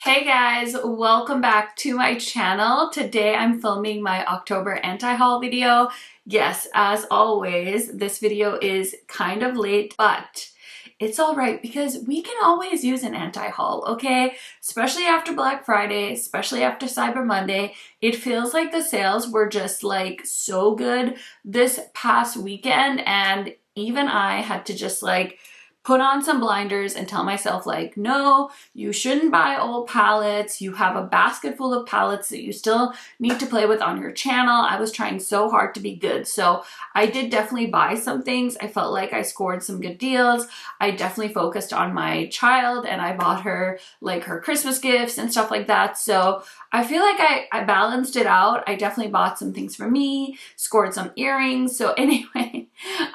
Hey guys, welcome back to my channel. Today I'm filming my October anti-haul video. Yes, as always, this video is kind of late, but it's alright because we can always use an anti-haul, okay? Especially after Black Friday, especially after Cyber Monday. It feels like the sales were just like so good this past weekend, and even I had to just like put on some blinders and tell myself like, no, you shouldn't buy old palettes. You have a basket full of palettes that you still need to play with on your channel. I was trying so hard to be good. So I did definitely buy some things. I felt like I scored some good deals. I definitely focused on my child and I bought her like her Christmas gifts and stuff like that. So I feel like I balanced it out. I definitely bought some things for me, scored some earrings. So anyway,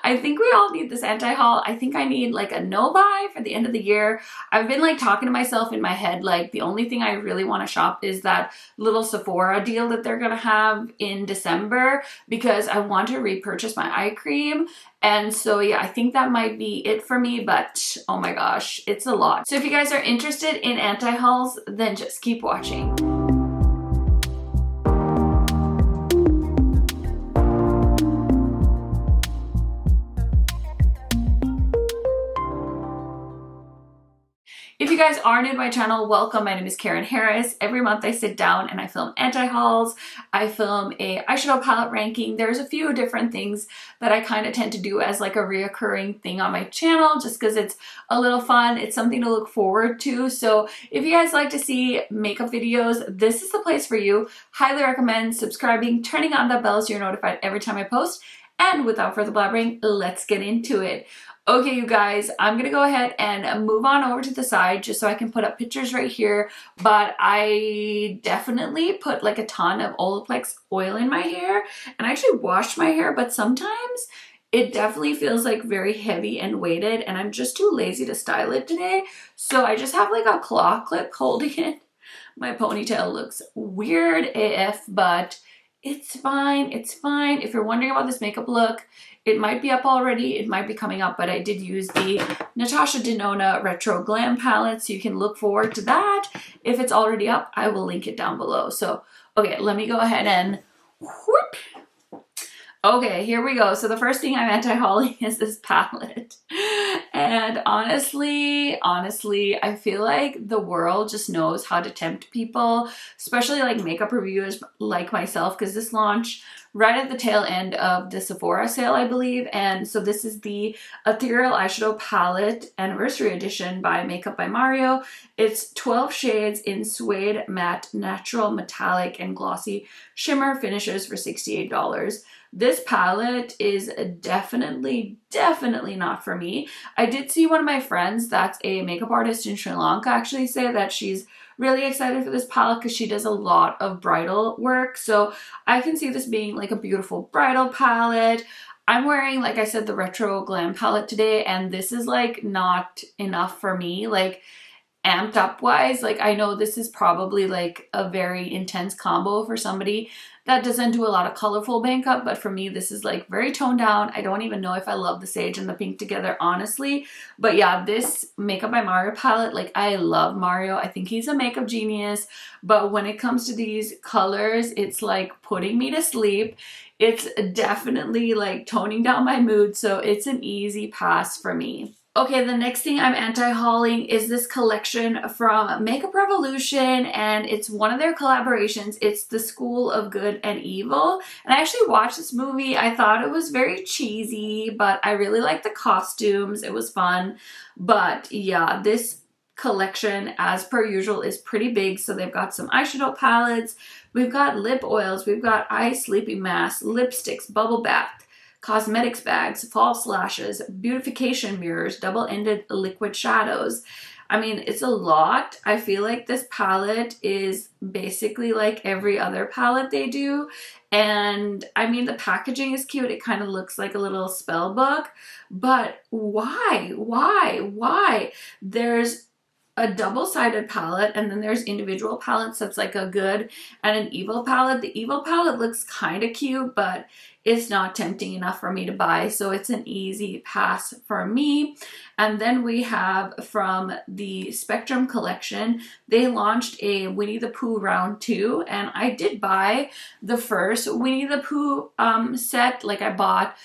I think we all need this anti-haul. I think I need like a no buy for the end of the year. I've been like talking to myself in my head, like the only thing I really want to shop is that little Sephora deal that they're gonna have in December because I want to repurchase my eye cream. And so yeah, I think that might be it for me, but oh my gosh, it's a lot. So if you guys are interested in anti-hauls, then just keep watching. If you guys are new to my channel, welcome. My name is KARENHARRIS. Every month I sit down and I film anti-hauls. I film a eyeshadow palette ranking. There's a few different things that I kind of tend to do as like a reoccurring thing on my channel just because it's a little fun. It's something to look forward to. So if you guys like to see makeup videos, this is the place for you. Highly recommend subscribing, turning on that bell so you're notified every time I post. And without further blabbering, let's get into it. Okay, you guys, I'm gonna go ahead and move on over to the side just so I can put up pictures right here. But I definitely put like a ton of Olaplex oil in my hair, and I actually washed my hair, but sometimes it definitely feels like very heavy and weighted, and I'm just too lazy to style it today. So I just have like a claw clip holding it. My ponytail looks weird AF, but it's fine. It's fine. If you're wondering about this makeup look, it might be up already. It might be coming up, but I did use the Natasha Denona Retro Glam palette, so you can look forward to that. If it's already up, I will link it down below. So, okay, let me go ahead and whoop. Okay, here we go. So the first thing I'm anti-hauling is this palette. And honestly, I feel like the world just knows how to tempt people, especially like makeup reviewers like myself, because this launched right at the tail end of the Sephora sale, I believe. And so this is the Ethereal Eyeshadow Palette Anniversary Edition by Makeup by Mario. It's 12 shades in suede, matte, natural, metallic, and glossy shimmer finishes for $68. This palette is definitely not for me. I did see one of my friends that's a makeup artist in Sri Lanka actually say that she's really excited for this palette because she does a lot of bridal work. So I can see this being like a beautiful bridal palette. I'm wearing, like I said, the Retro Glam palette today, and this is like not enough for me. Like amped up wise, like I know this is probably like a very intense combo for somebody that doesn't do a lot of colorful makeup, but for me this is like very toned down. I don't even know if I love the sage and the pink together, honestly. But yeah, this Makeup by Mario palette, like I love Mario. I think he's a makeup genius, but when it comes to these colors, it's like putting me to sleep. It's definitely like toning down my mood, so it's an easy pass for me. Okay, the next thing I'm anti-hauling is this collection from Makeup Revolution, and it's one of their collaborations. It's The School of Good and Evil, and I actually watched this movie. I thought it was very cheesy, but I really liked the costumes. It was fun. But yeah, this collection, as per usual, is pretty big. So they've got some eyeshadow palettes, we've got lip oils, we've got eye sleeping masks, lipsticks, bubble bath, cosmetics bags, false lashes, beautification mirrors, double-ended liquid shadows. I mean, it's a lot. I feel like this palette is basically like every other palette they do. And I mean, the packaging is cute. It kind of looks like a little spell book. But why? There's a double-sided palette, and then there's individual palettes. That's like a good and an evil palette. The evil palette looks kind of cute, but it's not tempting enough for me to buy, so it's an easy pass for me. And then we have from the Spectrum collection, they launched a Winnie the Pooh round 2, and I did buy the first Winnie the Pooh set. Like, I bought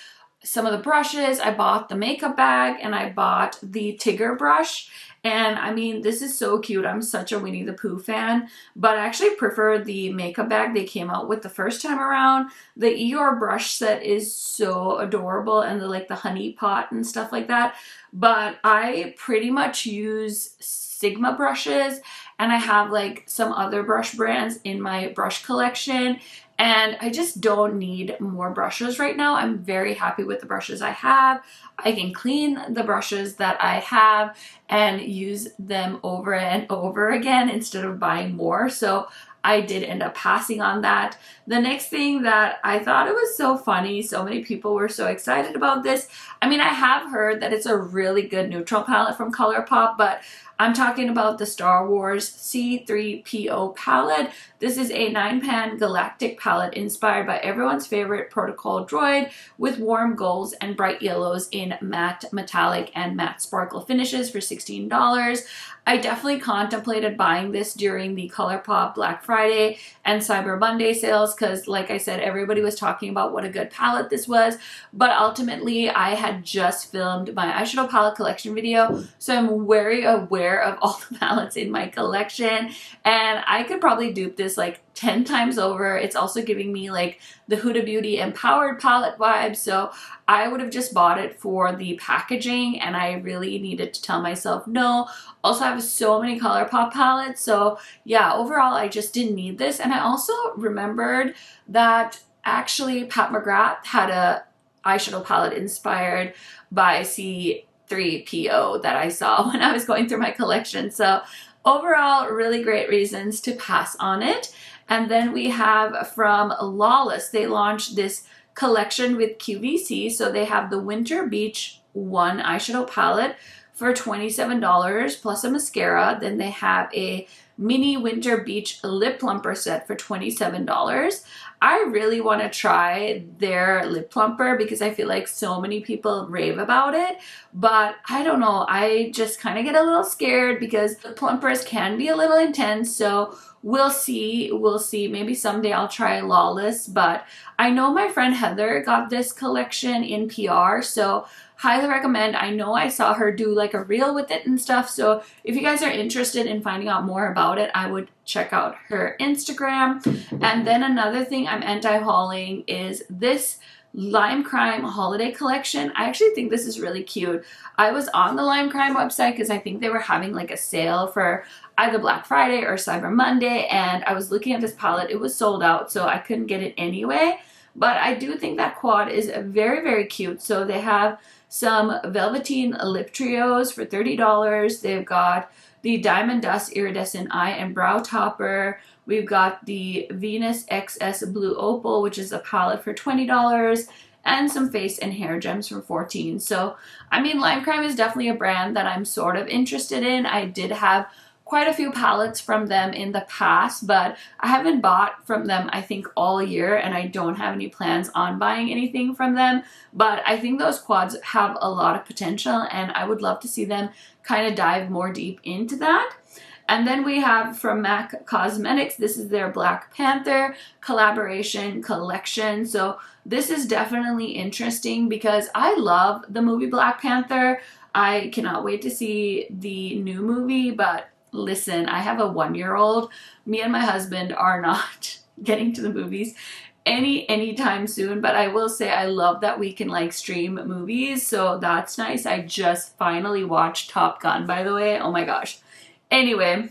some of the brushes, I bought the makeup bag, and I bought the Tigger brush. And I mean, this is so cute. I'm such a Winnie the Pooh fan, but I actually prefer the makeup bag they came out with the first time around. The Eeyore brush set is so adorable, and the honey pot and stuff like that. But I pretty much use Sigma brushes, and I have like some other brush brands in my brush collection, and I just don't need more brushes right now. I'm very happy with the brushes I have. I can clean the brushes that I have and use them over and over again instead of buying more. So I did end up passing on that. The next thing that I thought, it was so funny, so many people were so excited about this. I mean, I have heard that it's a really good neutral palette from Colourpop, but I'm talking about the Star Wars C3PO palette. This is a 9-pan galactic palette inspired by everyone's favorite protocol droid with warm golds and bright yellows in matte, metallic, and matte sparkle finishes for $16. I definitely contemplated buying this during the Colourpop Black Friday and Cyber Monday sales because, like I said, everybody was talking about what a good palette this was, but ultimately I had just filmed my eyeshadow palette collection video, so I'm very aware of all the palettes in my collection, and I could probably dupe this like 10 times over. It's also giving me like the Huda Beauty Empowered palette vibe, so I would have just bought it for the packaging, and I really needed to tell myself no. Also, I have so many Colourpop palettes, so yeah, overall I just didn't need this. And I also remembered that actually Pat McGrath had a eyeshadow palette inspired by C3PO that I saw when I was going through my collection. So overall, really great reasons to pass on it. And then we have from Lawless, they launched this collection with QVC. So they have the Winter Beach 1 eyeshadow palette for $27 plus a mascara. Then they have a mini Winter Beach lip plumper set for $27. I really want to try their lip plumper because I feel like so many people rave about it, but I don't know, I just kind of get a little scared because the plumpers can be a little intense, so we'll see. Maybe someday I'll try Lawless, but I know my friend Heather got this collection in PR, so highly recommend. I know I saw her do like a reel with it and stuff, so if you guys are interested in finding out more about it, I would check out her Instagram. And then another thing I'm anti-hauling is this Lime Crime holiday collection. I actually think this is really cute. I was on the Lime Crime website because I think they were having like a sale for either Black Friday or Cyber Monday, and I was looking at this palette. It was sold out, so I couldn't get it anyway, but I do think that quad is very, very cute. So they have some Velveteen lip trios for $30. They've got the Diamond Dust Iridescent Eye and Brow Topper. We've got the Venus XS Blue Opal, which is a palette for $20, and some face and hair gems for $14. So, I mean, Lime Crime is definitely a brand that I'm sort of interested in. I did have quite a few palettes from them in the past, but I haven't bought from them I think all year, and I don't have any plans on buying anything from them, but I think those quads have a lot of potential, and I would love to see them kind of dive more deep into that. And then we have from MAC Cosmetics, this is their Black Panther collaboration collection. So this is definitely interesting because I love the movie Black Panther. I cannot wait to see the new movie, but listen, I have a 1-year-old. Me and my husband are not getting to the movies anytime soon, but I will say I love that we can like stream movies, so that's nice. I just finally watched Top Gun, by the way. Oh my gosh. Anyway,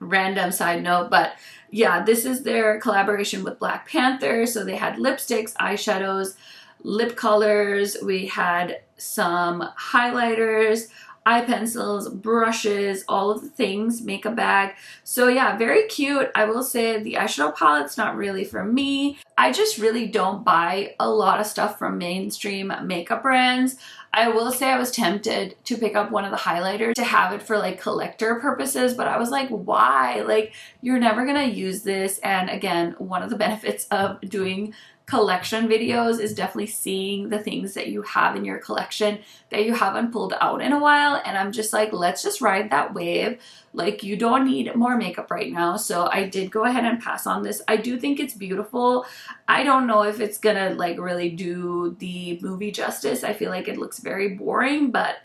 random side note, but yeah, this is their collaboration with Black Panther. So they had lipsticks, eyeshadows, lip colors. We had some highlighters, eye pencils, brushes, all of the things, makeup bag. So yeah, very cute. I will say the eyeshadow palette's not really for me. I just really don't buy a lot of stuff from mainstream makeup brands. I will say I was tempted to pick up one of the highlighters to have it for like collector purposes, but I was like, why? Like, you're never gonna use this. And again, one of the benefits of doing collection videos is definitely seeing the things that you have in your collection that you haven't pulled out in a while. And I'm just like, let's just ride that wave. Like, you don't need more makeup right now. So I did go ahead and pass on this. I do think it's beautiful. I don't know if it's gonna like really do the movie justice. I feel like it looks very boring, but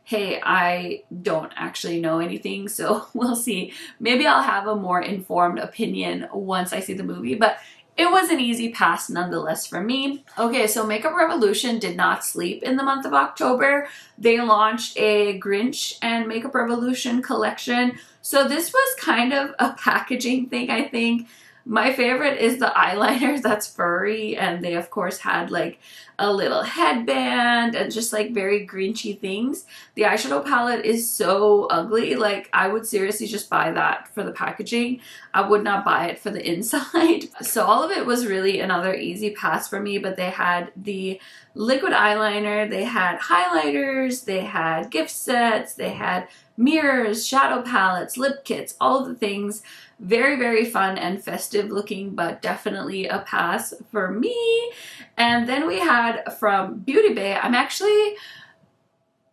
hey, I don't actually know anything, so we'll see. Maybe I'll have a more informed opinion once I see the movie, but it was an easy pass nonetheless for me. Okay, so Makeup Revolution did not sleep in the month of October. They launched a Grinch and Makeup Revolution collection. So this was kind of a packaging thing, I think. My favorite is the eyeliner that's furry, and they of course had like a little headband and just like very Grinchy things. The eyeshadow palette is so ugly. Like, I would seriously just buy that for the packaging. I would not buy it for the inside. So all of it was really another easy pass for me, but they had the liquid eyeliner, they had highlighters, they had gift sets, they had mirrors, shadow palettes, lip kits, all of the things. Very, very fun and festive looking, but definitely a pass for me. And then we had from Beauty Bay, I'm actually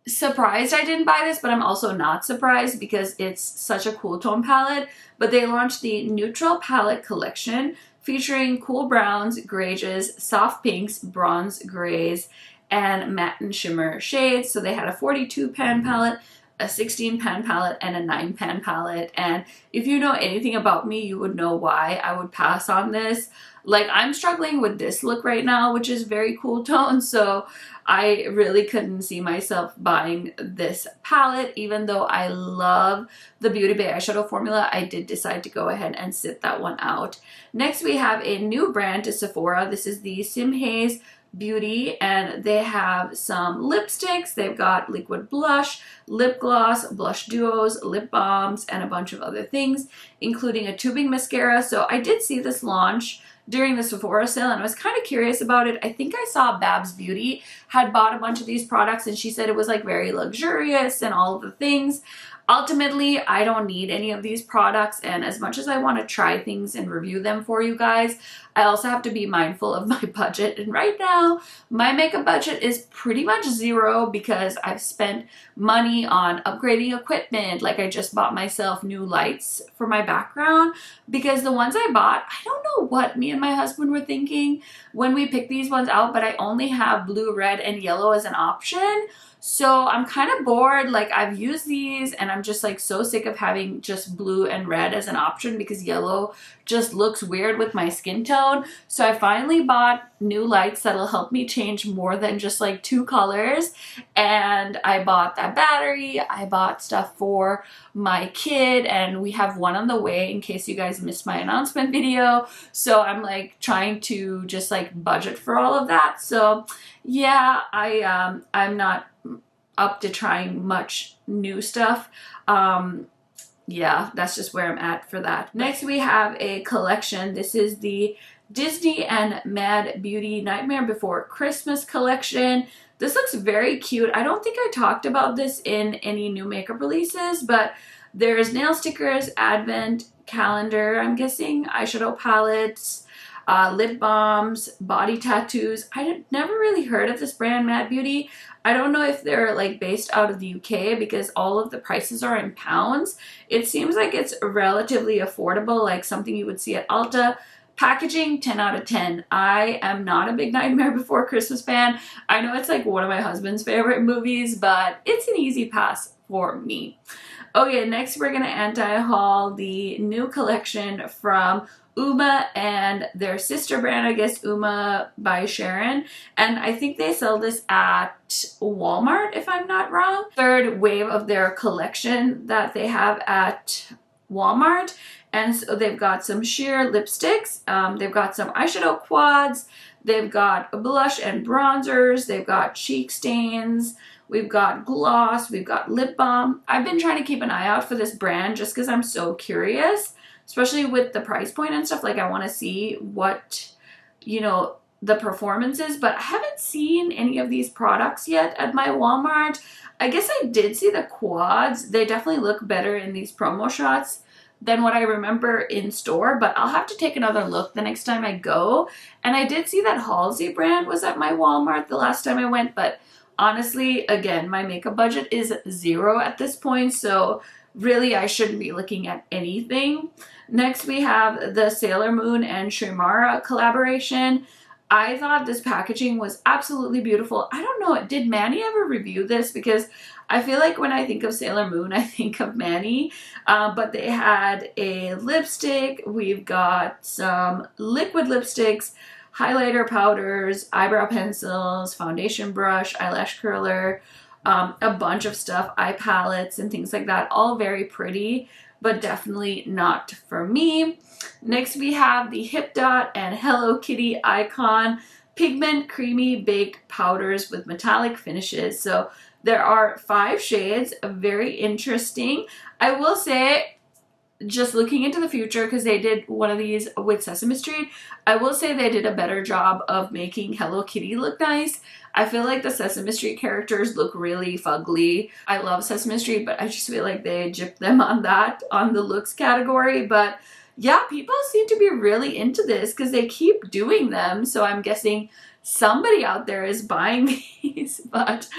surprised I didn't buy this, but I'm also not surprised because it's such a cool tone palette. But they launched the Neutral Palette Collection featuring cool browns, grays, soft pinks, bronze grays, and matte and shimmer shades. So they had a 42 pan palette, a 16 pan palette, and a 9 pan palette. And if you know anything about me, you would know why I would pass on this. Like, I'm struggling with this look right now, which is very cool tone, so I really couldn't see myself buying this palette. Even though I love the Beauty Bay eyeshadow formula, I did decide to go ahead and sit that one out. Next, we have a new brand to Sephora. This is the Simhaze Beauty, and they have some lipsticks. They've got liquid blush, lip gloss, blush duos, lip balms, and a bunch of other things, including a tubing mascara. So I did see this launch during the Sephora sale, and I was kind of curious about it. I think I saw Babs Beauty had bought a bunch of these products, and she said it was like very luxurious and all of the things. Ultimately, I don't need any of these products, and as much as I want to try things and review them for you guys, I also have to be mindful of my budget. And right now, my makeup budget is pretty much zero because I've spent money on upgrading equipment. Like, I just bought myself new lights for my background because the ones I bought, I don't know what me and my husband were thinking when we picked these ones out, but I only have blue, red, and yellow as an option. So I'm kind of bored. Like, I've used these and I'm just like so sick of having just blue and red as an option because yellow just looks weird with my skin tone. So I finally bought new lights that'll help me change more than just like 2 colors. And I bought that battery. I bought stuff for my kid, and we have one on the way in case you guys missed my announcement video. So I'm like trying to just like budget for all of that. So yeah, I'm not up to trying much new stuff. Yeah, that's just where I'm at for that. Next, we have a collection. This is the Disney and Mad Beauty Nightmare Before Christmas collection. This looks very cute. I don't think I talked about this in any new makeup releases, but there's nail stickers, advent calendar, I'm guessing, eyeshadow palettes, lip balms, body tattoos. I had never really heard of this brand, Mad Beauty. I don't know if they're like based out of the UK because all of the prices are in pounds. It seems like it's relatively affordable, like something you would see at Ulta. Packaging, 10 out of 10. I am not a big Nightmare Before Christmas fan. I know it's like one of my husband's favorite movies, but it's an easy pass for me. Okay, next we're gonna anti-haul the new collection from Uma and their sister brand, I guess, Uma by Sharon. And I think they sell this at Walmart, if I'm not wrong. Third wave of their collection that they have at Walmart. And so they've got some sheer lipsticks. They've got some eyeshadow quads. They've got blush and bronzers. They've got cheek stains. We've got gloss. We've got lip balm. I've been trying to keep an eye out for this brand just because I'm so curious, especially with the price point and stuff. Like, I want to see what, you know, the performances, but I haven't seen any of these products yet at my Walmart. I guess I did see the quads. They definitely look better in these promo shots than what I remember in store, but I'll have to take another look the next time I go. And I did see that Halsey brand was at my Walmart the last time I went, but honestly, again, my makeup budget is 0 at this point, so really I shouldn't be looking at anything. Next we have the Sailor Moon and Shimara collaboration. I thought this packaging was absolutely beautiful. I don't know, did Manny ever review this? Because I feel like when I think of Sailor Moon, I think of Manny. But they had a lipstick. We've got some liquid lipsticks, highlighter powders, eyebrow pencils, foundation brush, eyelash curler, a bunch of stuff, eye palettes and things like that. All very pretty, but definitely not for me. Next we have the Hip Dot and Hello Kitty Icon Pigment Creamy Baked Powders with metallic finishes. So there are 5 shades, very interesting. I will say, just looking into the future, because they did one of these with Sesame Street, I will say they did a better job of making Hello Kitty look nice. I feel like the Sesame Street characters look really fugly. I love Sesame Street, but I just feel like they gypped them on that, on the looks category. But yeah, people seem to be really into this because they keep doing them. So I'm guessing somebody out there is buying these, but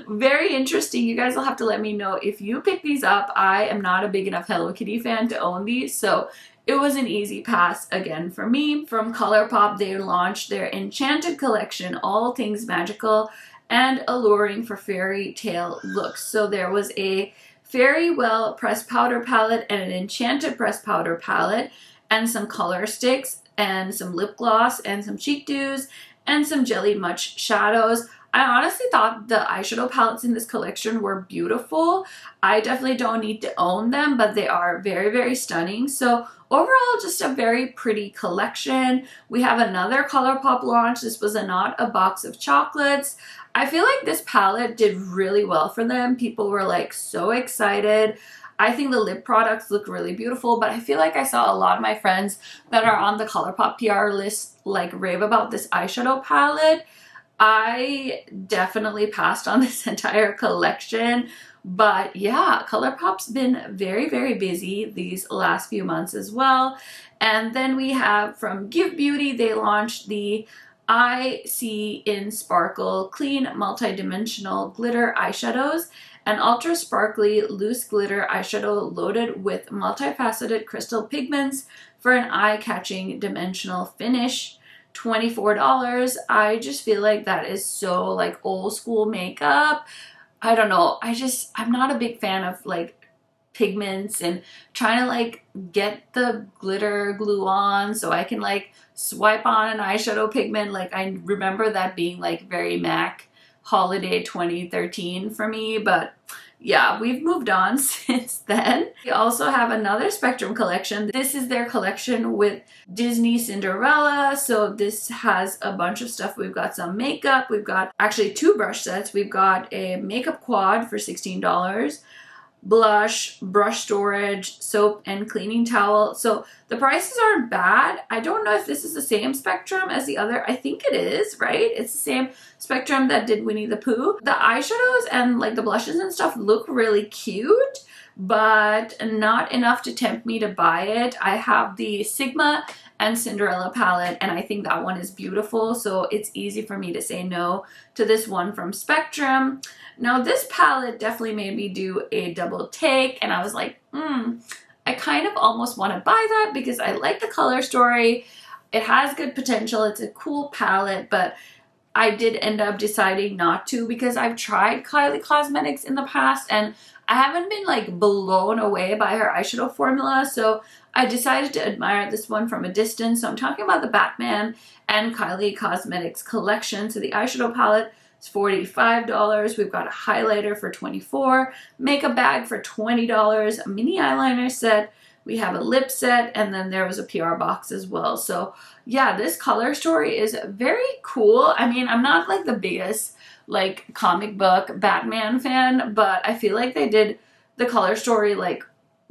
very interesting. You guys will have to let me know if you pick these up. I am not a big enough Hello Kitty fan to own these, so it was an easy pass again for me. From Colourpop, they launched their Enchanted collection, all things magical and alluring for fairy tale looks. So there was a Fairy Well pressed powder palette and an Enchanted pressed powder palette and some color sticks and some lip gloss and some cheek dews and some Jelly Much shadows. I honestly thought the eyeshadow palettes in this collection were beautiful. I definitely don't need to own them, but they are very, very stunning. So overall, just a very pretty collection. We have another Colourpop launch. This was not a box of chocolates. I feel like this palette did really well for them. People were like so excited. I think the lip products look really beautiful, but I feel like I saw a lot of my friends that are on the Colourpop PR list like rave about this eyeshadow palette. I definitely passed on this entire collection, but yeah, Colourpop's been very, very busy these last few months as well. And then we have from Give Beauty, they launched the I See in Sparkle Clean Multidimensional Glitter Eyeshadows, an ultra sparkly loose glitter eyeshadow loaded with multifaceted crystal pigments for an eye-catching dimensional finish. $24. I just feel like that is so like old school makeup. I don't know. I'm not a big fan of like pigments and trying to like get the glitter glue on so I can like swipe on an eyeshadow pigment. Like I remember that being like very MAC holiday 2013 for me, but yeah, we've moved on since then. We also have another Spectrum collection. This is their collection with Disney Cinderella. So this has a bunch of stuff. We've got some makeup. We've got actually 2 brush sets. We've got a makeup quad for $16. Blush, brush storage, soap, and cleaning towel. So the prices aren't bad. I don't know if this is the same Spectrum as the other. I think it is, right? It's the same Spectrum that did Winnie the Pooh. The eyeshadows and like the blushes and stuff look really cute, but not enough to tempt me to buy it. I have the Sigma and Cinderella palette, and I think that one is beautiful, so it's easy for me to say no to this one from Spectrum. Now this palette definitely made me do a double take, and I was like, I kind of almost want to buy that because I like the color story. It has good potential. It's a cool palette, but I did end up deciding not to because I've tried Kylie Cosmetics in the past and I haven't been like blown away by her eyeshadow formula, so I decided to admire this one from a distance. So I'm talking about the Batman and Kylie Cosmetics collection. So the eyeshadow palette is $45. We've got a highlighter for $24, makeup bag for $20, a mini eyeliner set. We have a lip set, and then there was a PR box as well. So yeah, this color story is very cool. I mean, I'm not like the biggest like comic book Batman fan, but I feel like they did the color story like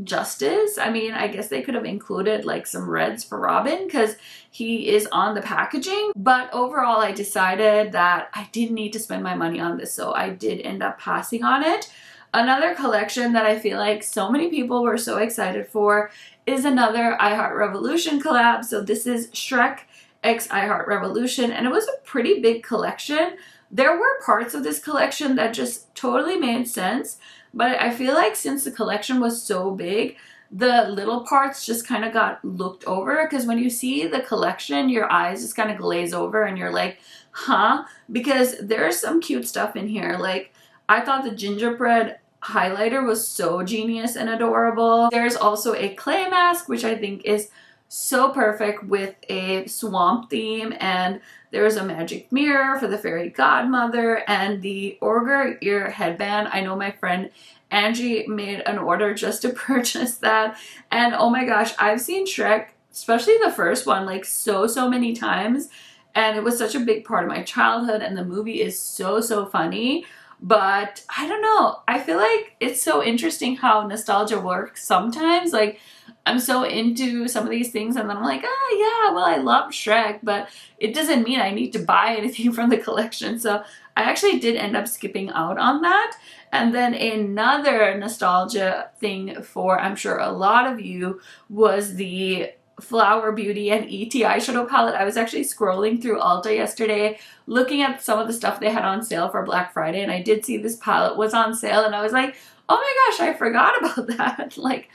justice. I mean, I guess they could have included like some reds for Robin because he is on the packaging. But overall, I decided that I didn't need to spend my money on this, so I did end up passing on it. Another collection that I feel like so many people were so excited for is another I Heart Revolution collab. So this is Shrek x I Heart Revolution, and it was a pretty big collection. There were parts of this collection that just totally made sense, but I feel like since the collection was so big, the little parts just kind of got looked over, because when you see the collection, your eyes just kind of glaze over and you're like, huh? Because there's some cute stuff in here. Like, I thought the gingerbread highlighter was so genius and adorable. There's also a clay mask, which I think is so perfect with a swamp theme, and there's a magic mirror for the fairy godmother, and the ogre ear headband. I know my friend Angie made an order just to purchase that, and oh my gosh, I've seen Shrek, especially the first one, like so many times, and it was such a big part of my childhood, and the movie is so funny. But I don't know, I feel like it's so interesting how nostalgia works sometimes. Like, I'm so into some of these things and then I'm like, oh yeah, well, I love Shrek, but it doesn't mean I need to buy anything from the collection. So I actually did end up skipping out on that. And then another nostalgia thing for, I'm sure, a lot of you was the Flower Beauty and ET eyeshadow palette. I was actually scrolling through Ulta yesterday looking at some of the stuff they had on sale for Black Friday, and I did see this palette was on sale, and I was like, oh my gosh, I forgot about that. Like,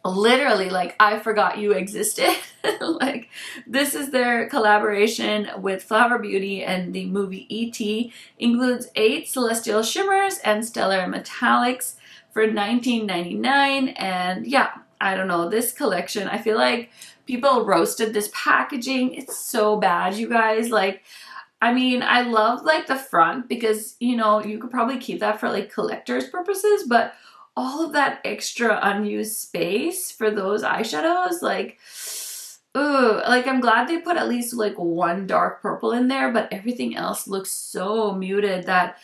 literally, like, I forgot you existed. Like, this is their collaboration with Flower Beauty, and the movie E.T. includes 8 celestial shimmers and stellar metallics for $19.99. And yeah, I don't know, this collection, I feel like people roasted this packaging. It's so bad, you guys. Like, I mean, I love like the front because, you know, you could probably keep that for like collector's purposes, but all of that extra unused space for those eyeshadows, like, ooh, like I'm glad they put at least like one dark purple in there, but everything else looks so muted that,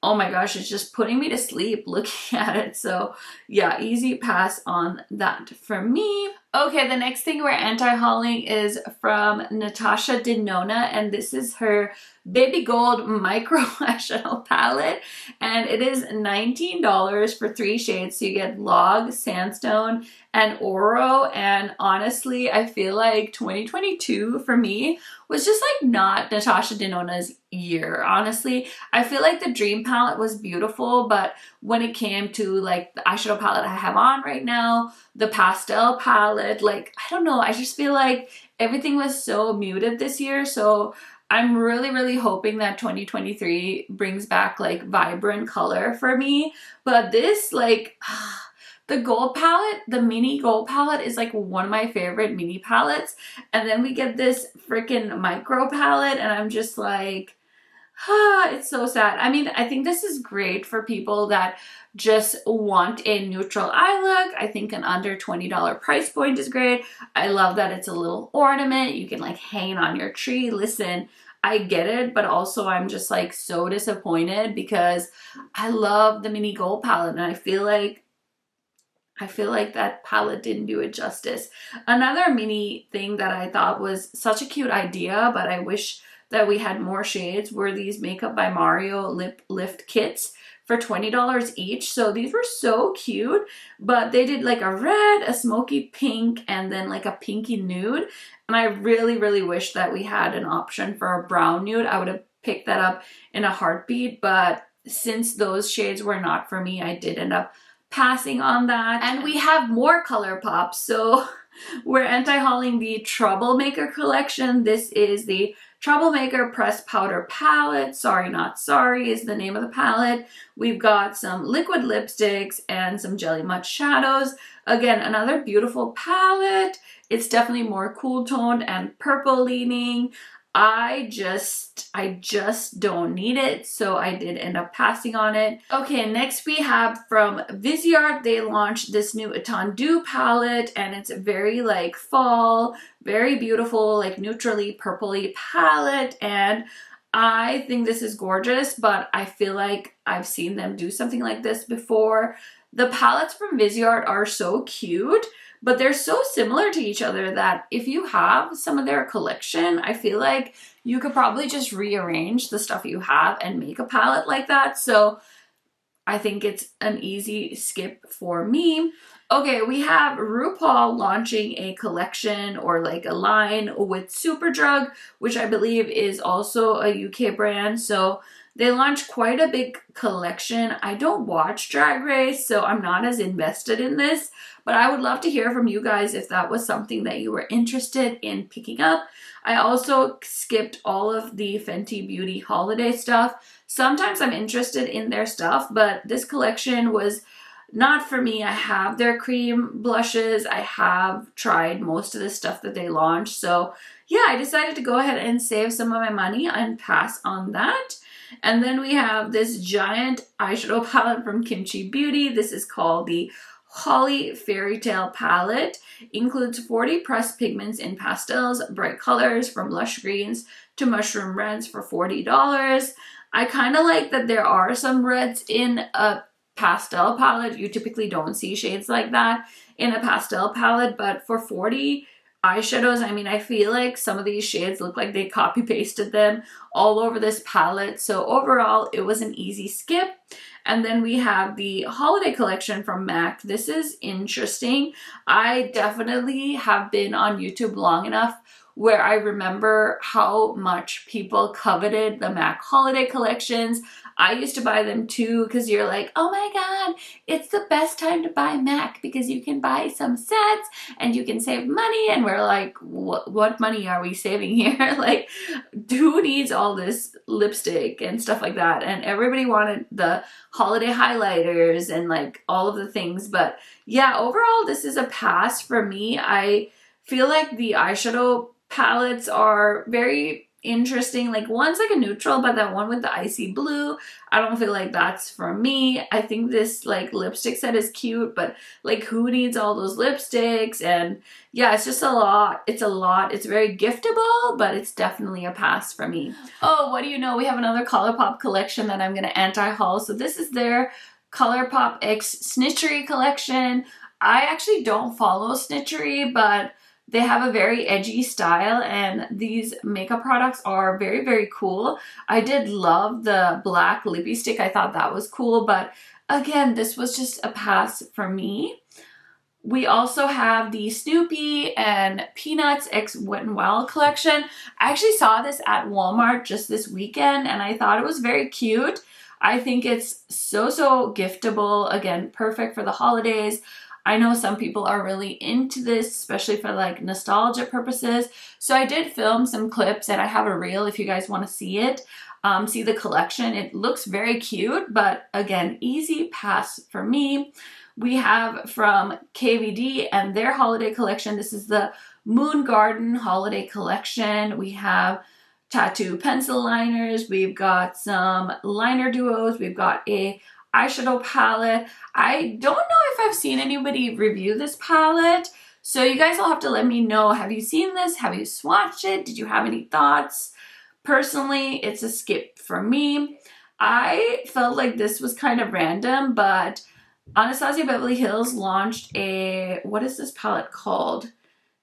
oh my gosh, it's just putting me to sleep looking at it. So yeah, easy pass on that for me. Okay, the next thing we're anti-hauling is from Natasha Denona, and this is her Baby Gold Micro Eyeshadow Palette, and it is $19 for 3 shades, so you get Log, Sandstone, and Oro. And honestly, I feel like 2022 for me was just like not Natasha Denona's year. Honestly, I feel like the Dream palette was beautiful, but when it came to like the eyeshadow palette I have on right now, the pastel palette, like, I don't know, I just feel like everything was so muted this year. So I'm really hoping that 2023 brings back like vibrant color for me. But this, like, the gold palette, the mini gold palette is like one of my favorite mini palettes. And then we get this freaking micro palette and I'm just like, it's so sad. I mean, I think this is great for people that just want a neutral eye look. I think an under $20 price point is great. I love that it's a little ornament. You can like hang it on your tree. Listen, I get it, but also I'm just like so disappointed because I love the mini gold palette and I feel like that palette didn't do it justice. Another mini thing that I thought was such a cute idea, but I wish that we had more shades, were these Makeup by Mario lip lift kits for $20 each. So these were so cute, but they did like a red, a smoky pink, and then like a pinky nude. And I really wish that we had an option for a brown nude. I would have picked that up in a heartbeat, but since those shades were not for me, I did end up passing on that. And we have more Colourpop, so we're anti-hauling the Troublemaker collection. This is the Troublemaker Pressed Powder Palette. Sorry Not Sorry is the name of the palette. We've got some liquid lipsticks and some Jelly Much shadows. Again, another beautiful palette. It's definitely more cool toned and purple leaning. I just don't need it, so I did end up passing on it. Okay, next we have from Viseart. They launched this new Attendu palette, and it's very like fall, very beautiful, like neutrally purpley palette, and I think this is gorgeous, but I feel like I've seen them do something like this before. The palettes from Viseart are so cute, but they're so similar to each other that if you have some of their collection, I feel like you could probably just rearrange the stuff you have and make a palette like that. So I think it's an easy skip for me. Okay, we have RuPaul launching a collection or like a line with Superdrug, which I believe is also a UK brand. So they launched quite a big collection. I don't watch Drag Race, so I'm not as invested in this, but I would love to hear from you guys if that was something that you were interested in picking up. I also skipped all of the Fenty Beauty holiday stuff. Sometimes I'm interested in their stuff, but this collection was not for me. I have their cream blushes. I have tried most of the stuff that they launched. So yeah, I decided to go ahead and save some of my money and pass on that. And then we have this giant eyeshadow palette from Kimchi Beauty. This is called the Holly Fairy Tale palette. Includes 40 pressed pigments in pastels, bright colors from lush greens to mushroom reds for $40. I kind of like that there are some reds in a pastel palette. You typically don't see shades like that in a pastel palette, but for 40 eyeshadows, I mean, I feel like some of these shades look like they copy pasted them all over this palette. So overall, it was an easy skip. And then we have the holiday collection from MAC. This is interesting. I definitely have been on YouTube long enough where I remember how much people coveted the MAC holiday collections. I used to buy them too because you're like, oh my god, it's the best time to buy MAC because you can buy some sets and you can save money. And we're like, what money are we saving here? Like, who needs all this lipstick and stuff like that? And everybody wanted the holiday highlighters and like all of the things. But yeah, overall, this is a pass for me. I feel like the eyeshadow palettes are very interesting. Like one's like a neutral, but that one with the icy blue, I don't feel like that's for me. I think this like lipstick set is cute, but like who needs all those lipsticks? And yeah, it's just a lot. It's a lot. It's very giftable, but it's definitely a pass for me. Oh, what do you know? We have another Colourpop collection that I'm going to anti-haul. So this is their Colourpop X Snitchery collection. I actually don't follow Snitchery, but they have a very edgy style and these makeup products are very, very cool. I did love the black lippy stick. I thought that was cool, but again, this was just a pass for me. We also have the Snoopy and Peanuts X Wet n Wild collection. I actually saw this at Walmart just this weekend and I thought it was very cute. I think it's so giftable. Again, perfect for the holidays. I know some people are really into this, especially for like nostalgia purposes. So I did film some clips and I have a reel if you guys want to see it. See the collection. It looks very cute, but again, easy pass for me. We have from KVD and their holiday collection. This is the Moon Garden holiday collection. We have tattoo pencil liners. We've got some liner duos. We've got a eyeshadow palette. I don't know if I've seen anybody review this palette, so you guys will have to let me know. Have you seen this? Have you swatched it? Did you have any thoughts? Personally, it's a skip for me. I felt like this was kind of random, but Anastasia Beverly Hills launched a, what is this palette called?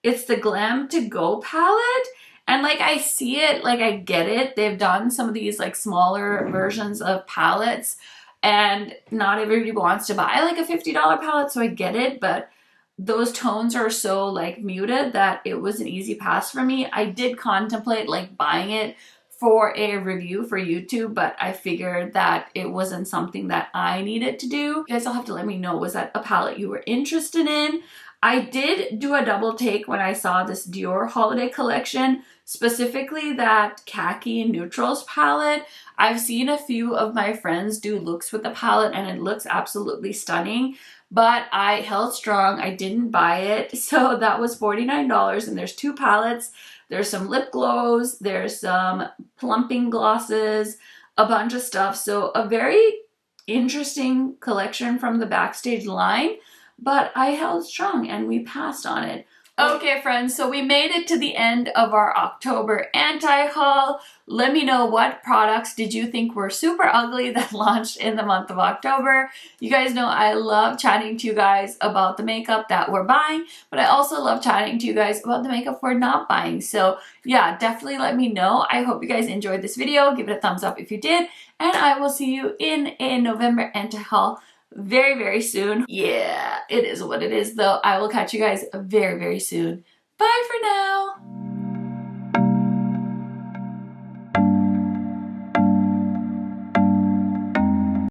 It's the Glam to Go palette. And like I see it, like I get it. They've done some of these like smaller versions of palettes and not everybody wants to buy like a $50 palette, so I get it, but those tones are so like muted that it was an easy pass for me. I did contemplate like buying it for a review for YouTube, but I figured that it wasn't something that I needed to do. You guys will have to let me know, was that a palette you were interested in? I did do a double take when I saw this Dior holiday collection, specifically that khaki neutrals palette. I've seen a few of my friends do looks with the palette and it looks absolutely stunning, but I held strong. I didn't buy it. So that was $49 and there's two palettes. There's some lip glows, there's some plumping glosses, a bunch of stuff. So a very interesting collection from the Backstage line, but I held strong and we passed on it. Okay friends, so we made it to the end of our October anti-haul. Let me know what products did you think were super ugly that launched in the month of October. You guys know I love chatting to you guys about the makeup that we're buying, but I also love chatting to you guys about the makeup we're not buying. So yeah, definitely let me know. I hope you guys enjoyed this video. Give it a thumbs up if you did, and I will see you in a November anti-haul very, very soon. Yeah, it is what it is though. I will catch you guys very, very soon. Bye for now.